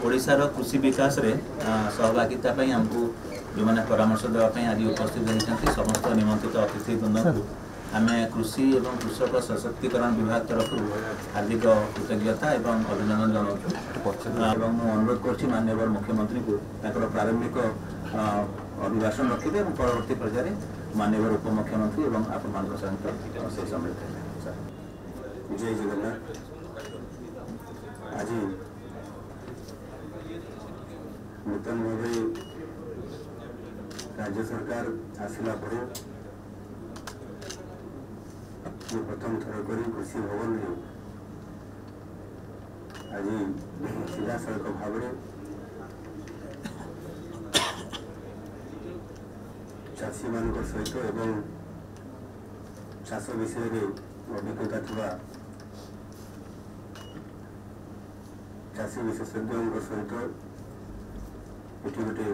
ओडिशार कृषि विकास रे सहभागिता आमको जो मैंने परामर्श देवाई आज उपस्थित होती समस्त निमंत्रित अतिथि बृंद आम कृषि एवं कृषक सशक्तिकरण विभाग तरफ हार्दिक कृतज्ञता एवं अभिनंदन जनाऊँ अनुरोध कर माननीय मुख्यमंत्री को प्रारंभिक अभिभाषण रखिए और परवर्ती पर्यायर माननीय उपमुख्यमंत्री और आपण सहित से सम्मिलित है। जय जगन्नाथ। आज नूतन भाव राज्य सरकार आसला पर प्रथम थर कर कृषि भवन में आज सीधा सड़क भाव चाषी मान सहित एवं चाष विषय अभिज्ञता था चाषी विशेषज्ञों सहित ये गोटे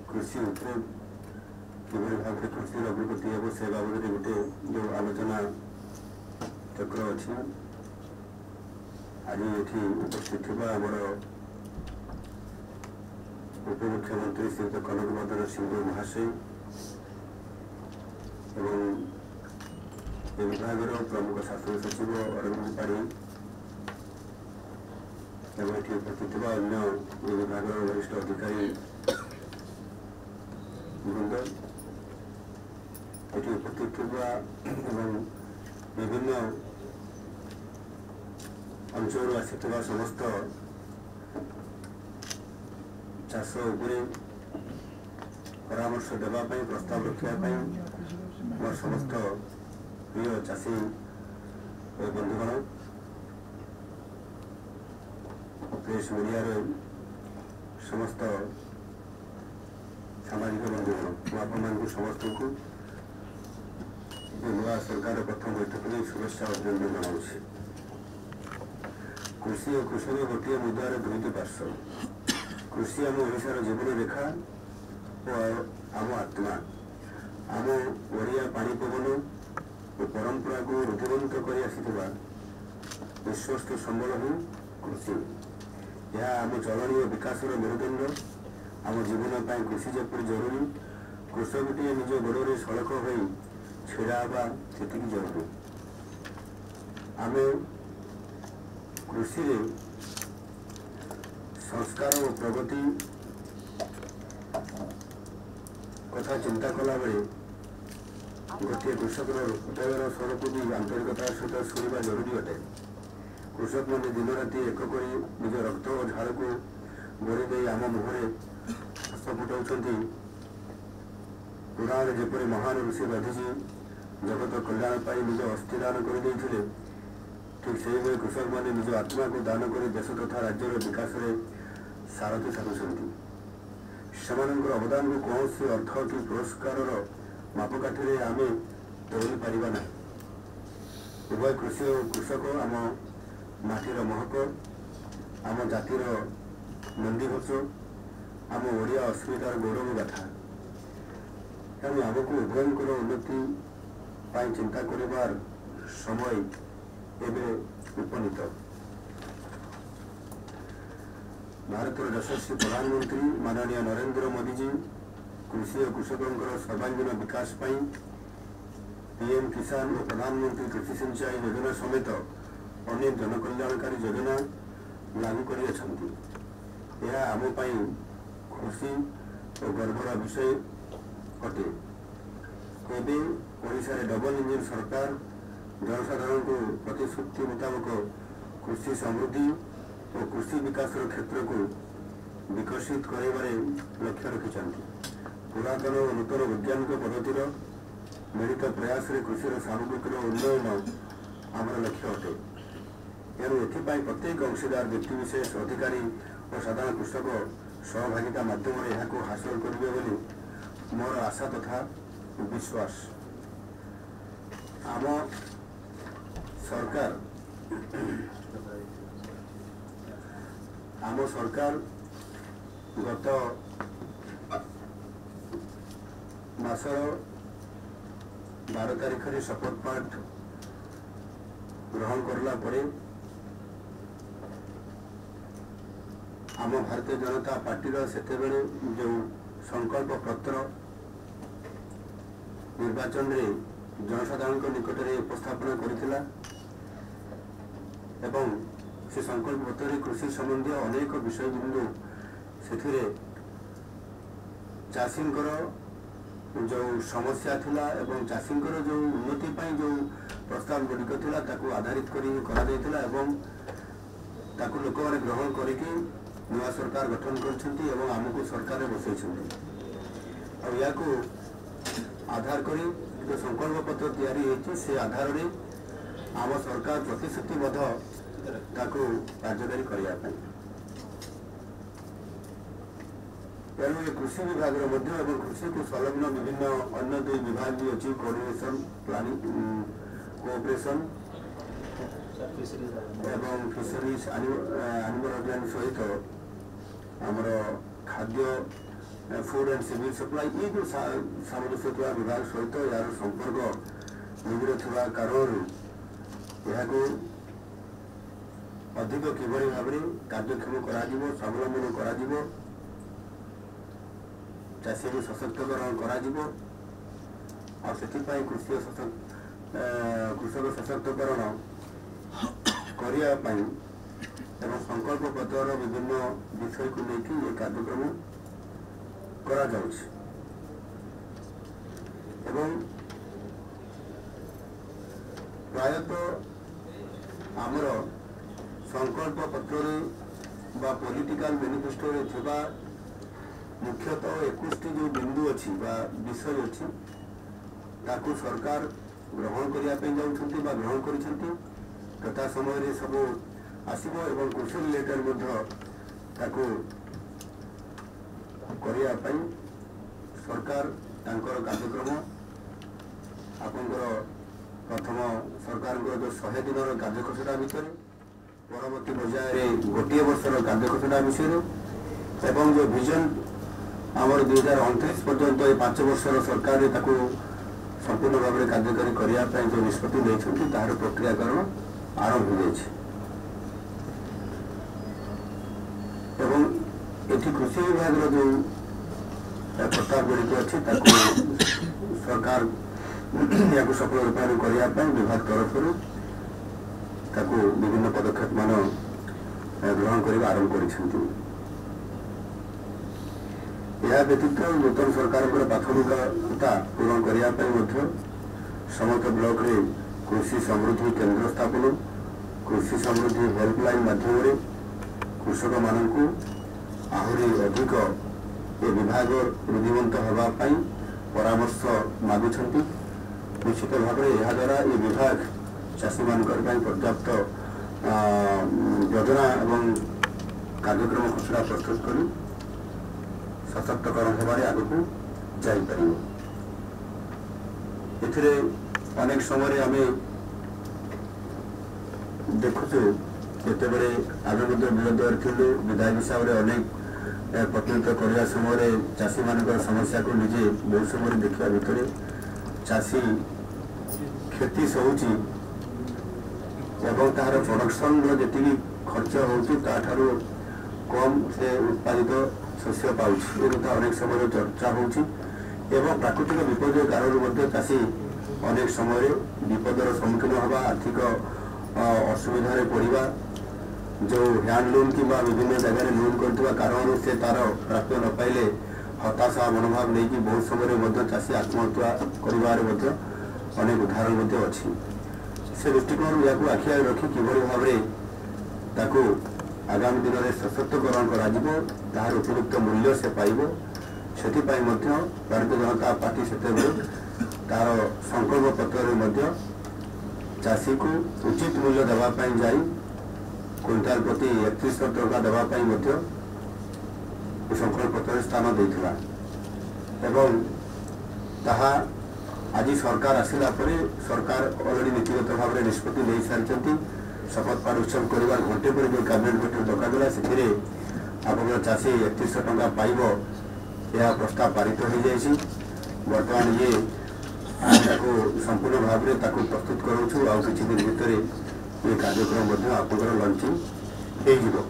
कृषि उपरे किभली भाव में कृषि अग्रगति हे से बाबद गोटे जो आलोचना चक्र अच्छी आज ये उपस्थित आमर उपमुख्यमंत्री श्रीयुक्त कनक मदन सिंह महाशय एवं विभाग प्रमुख शासन सचिव अरविंद पाढ़ी एवं ये उपस्थित अन्य विभाग वरिष्ठ अधिकारी वृंद ये उपस्थित विभिन्न अंचल आसी समस्त चाष परामर्श देवाई प्रस्ताव रखापी मोर समस्त प्रिय चाषी बंधुगण प्रेस मीडिया समस्त सामाजिक बंधुगण आपको समस्त को नवा सरकार प्रथम बैठक में शुभेच्छा अभिनंदन जनाऊँ। कृषि और कृषक गोटे मुद्दार दुईट पार्श्व कृषि आम ओडिशार जीवन रेखा और आम आत्मा आम ओडिया पानी पवन और परंपरा को रुधिबंत कर आसिथिबा विश्वस्त संबल ही कृषि यह आम चलनीय विकास मेरुदंड आम जीवन पर कृषि जपरी जरूरी कृषकटे निज गोड़े सड़क हो छिड़ा से जरूरी आम कृषि संस्कार और प्रगति कथा चिंता कला बेले गोटे कृषक हृदय स्वर को भी आंतरिकता सहित शुणा जरूरी अटे। कृषक मैंने दिन राति एक कर निज रक्त और झाड़ को बोरी आम मुहरे हस फुटाऊँ पुराण जपरी महान ऋषि गांधीजी जगत कल्याण पाई निज अस्थिदान करदे ठीक से भाई कृषक मैंने निज आत्मा को दान कर देश तथा राज्यर विकास में सारथी साधुंट से अवदान को कौन से अर्थ कि पुरस्कार मापकाठी आम तोली पारिबा ना उभय कृषि और कृषक आम माटीर महक आम जातिर नंदीघोष आम ओडिया अस्मितार गौरव गाथा तेणु आमको उभयंकर उन्नति चिंता करिबार समय एवं उपनीत भारतर यशस्वी प्रधानमंत्री माननीय नरेंद्र मोदी जी कृषि और कृषकों सर्वांगीन विकास पीएम किसान और प्रधानमंत्री कृषि सिंचाई योजना समेत अनेक जनकल्याणकारी योजना लागू कर आम खुशी और गर्वर विषय अटे। ओडिशा डबल इंजिन सरकार जनसाधारण को प्रतिश्रुति मुताबक कृषि समृद्धि और कृषि विकास क्षेत्र को विकसित कराइबारे लक्ष्य रखिंट पुरातन और नूतन वैज्ञानिक पद्धतिर मिलित प्रयास रे कृषि सामग्रिक उन्नयन आमर लक्ष्य अटे। तेणु एथिपाई प्रत्येक अंशीदार व्यक्तिविशेष अधिकारी और साधारण कृषक सहभागिता माध्यम यहाँ हासिल करेंगे बोली मोर आशा तथा विश्वास। आम सरकार गत मासर 12 तारीख में शपथ पाठ ग्रहण करला परे आम भारतीय जनता पार्टी सेतेबेले जो संकल्प पत्र निर्वाचन रे जनसाधारण निकट में उपस्थापन करथिला एवं से संकल्प पत्र कृषि संबंधी अनेक विषय बिंदु से चाषी जो समस्या थिला एवं चाषी जो उन्नति पाई जो प्रस्ताव गुड़िक थिला ताकू आधारित करा एवं ताकू लोक मैंने ग्रहण करके नया सरकार गठन करछंती एवं आमको सरकार बसैछंती या आधार करी जो संकल्प पत्र तैयारी होती से आधार रे आम सरकार प्रतिश्रुतिबद्ध ताकू कार्यकारी करिया पई तेणु ये कृषि विभाग कृषि को संलग्न विभिन्न अन्य दुई विभाग भी अच्छी कोऑर्डिनेशन प्लानिंग कोऑपरेशन एवं फिशरीज एनिमल हजबेंड्री सहित आमर खाद्य फूड एंड सिविल सप्लाई ये जो सामंजस्य विभाग सहित यार संपर्क निबिड़ थोड़ा कारण यह अधिक किभली भाव में कार्यक्षम करा स्वावलंबन करा चाषी को सशक्तकरण करा और से कृषक सशक्तकरण करने एवं संकल्प पत्र विभिन्न विषय को लेकिन ये कार्यक्रम करा जाउछ एवं प्रायतः आमर संकल्प पत्र बा पॉलिटिकल मैनिफेस्टो रे थिबा मुख्यतः 21 जो बिंदु अच्छी विषय अच्छी ताकू सरकार ग्रहण करने जाऊँगी ग्रहण कर तथा समय सब आसब एवं कृषि रिलेटेड करने सरकार तांकर कार्यक्रम आपंकर प्रथम सरकार जो 100 दिन कार्यसूचना भितर परवर्ती पर्याय गोटे वर्षर कार्यसूचना विषय एवं जो विजन आमर 2029 पर्यंत ये 5 वर्षर सरकार संपूर्ण भाव में कार्यकारी करने जो निष्पत्ति नहीं तार प्रक्रियाकरण आरंभ हो जाए एवं ये कृषि विभाग जो प्रस्ताव गुड़िक अच्छी सरकार या सफल रूपायन करने विभाग तरफ विभिन्न पदक्षेप मान ग्रहण कर आरंभ कर व्यतीत नूतन सरकार प्राथमिकता पूरण करने समस्त ब्लॉक रे कृषि समृद्धि केन्द्र स्थापन कृषि समृद्धि हेल्पलाइन माध्यम कृषक मानू आहरी अधिक ये विभाग वृद्धिमंत होगापाई परामर्श मागुंट निश्चित भाव में यह द्वारा ये विभाग चाषी मान पर्याप्त योजना एवं कार्यक्रम खसड़ा प्रस्तुत कर सशक्तकरण होबारे आगक जापर अनेक समय आम देखुचु जितेबले आम विरोध थिलु विधायक हिसाब से अनेक प्रतिनिधित्व करने समय चाषी मान समस्या को निजे बहुत समय देखा भितर चाषी क्षति सहूची तार प्रोडक्शन जी खर्च हो कम से उत्पादित शस्य पाँच अनेक समय चर्चा होची प्राकृतिक विपर्य कारण चाषी अनेक समय विपदर सम्मुखीन होगा आर्थिक असुविधा पड़ा जो हैंड लोन कि विभिन्न जगह लोन कर कारण से तार प्राप्य न पाइले हताशा मनोभाव नहीं बहुत समय चाषी आत्महत्या कर अनेक उदाहरण अच्छी से दृष्टिकोण या आखि आगे रखी किभली भाव में आगामी दिन में सशक्तकरण कर उपयुक्त मूल्य से पाइब से भारतीय जनता पार्टी से तार संकल्प पत्र चाषी को उचित मूल्य देवाई जा क्विंटाल प्रति 3100 टंका देवाई संकल्प पत्र स्थान देता ताहा आज सरकार आसला सरकार अलरेडी नीतिगत भाव में निष्पत्ति नहीं सारी शपथ पाठ उत्सव करने घंटे पर जो कैबिनेट मीटिंग डकागला से आप चाषी 3100 टंका पाइब यह प्रस्ताव पारित हो जाए बर्तमान ये संपूर्ण भाव में प्रस्तुत करूँ आउ कि दिन भितर ये कार्यक्रम आप लंचिंग हो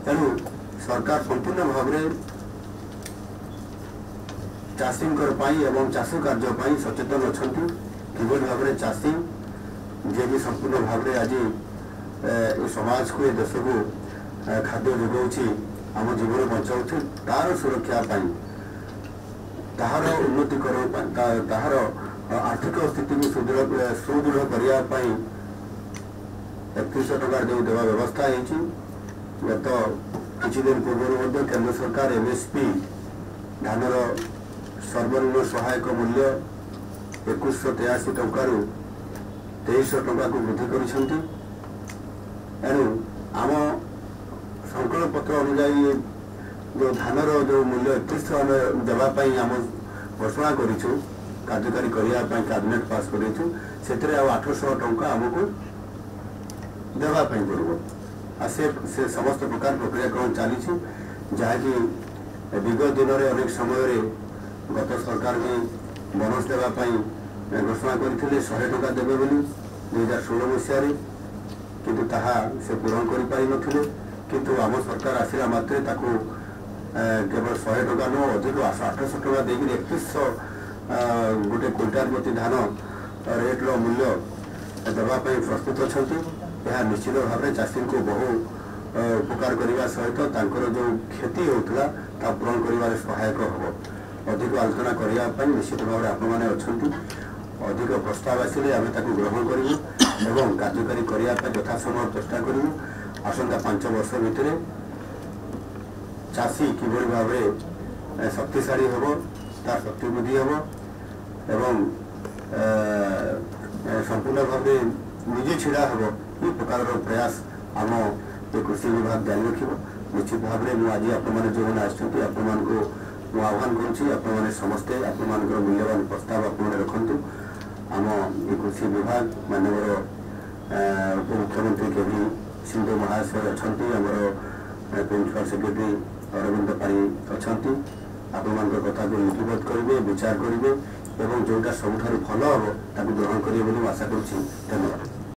तेणु सरकार संपूर्ण भाव में चाषी एवं चाष कार्य सचेतन अच्छा कि भाव में चाषी जे भी संपूर्ण भाव में आज समाज को देश को खाद्य जोगाऊँ आम जीवन बचाऊ तार सुरक्षा ताहार उन्नतिकरण ताहार आर्थिक स्थिति को सुदृढ़ करने 3100 टंका जो देवा व्यवस्था है गत किछि दिन पूर्व केंद्र सरकार एमएसपी धानर सर्वनिम्न सहायक मूल्य 2183 टंका 2300 टंका को वृद्धि करिसेंती। एणु आम संकल्प पत्र अनुଯାयी जो धानर जो मूल्य 3100 देवाई आम घोषणा करूँ कार्यकारी करने कैबिनेट पास करूँ से 800 टंका आमको देवाई पड़ो से समस्त प्रकार प्रक्रियाकरण चली जहाँकि विगत दिन में अनेक समय गत सरकार भी बोनस देवाई घोषणा करते 100 टंका देवे बोली 2016 मसीह किंतु ताहा से पूरण कर पारि नथिले किंतु आम सरकार आसिला मात्रे ताको केवल 100 टंका नु अधिक 800 टंका देकर 3100 गोटे क्विंटाल प्रति धान रेट रो मूल्य देवाई प्रस्तुत अच्छा यह निश्चित भाव में चाषी को बहु उपकार करने सहित जो क्षति होता पूरण कर सहायक हम अधिक आलोचना करने निश्चित भाव में आपण मैंने अच्छा अधिक प्रस्ताव आसिले आम ग्रहण करूँ कार्यकारी करने यथासमय चेष्टा करूँ आसंता 5 वर्ष भितर चाषी किभली भाव में शक्तिशाली हम तार शक्ति वृद्धि हम एवं संपूर्ण भाव में निजे छिड़ा हम ये प्रकार प्रयास आम ये कृषि विभाग जारी रख निश्चित भाव में मुझे आपने जो मैंने आपको आह्वान करुँचे समस्ते आप मूल्यवान प्रस्ताव आपने रखु आम ये कृषि विभाग मानवर उपमुख्यमंत्री के भी सिंधु महाशय अच्छा प्रिंसिपल सेक्रेटरी अरविंद पारी अच्छा आपण कथा को लिपिबद्ध करेंगे विचार करेंगे जोटा सबुठ भल हम ग्रहण करेंगे आशा करुँच। धन्यवाद।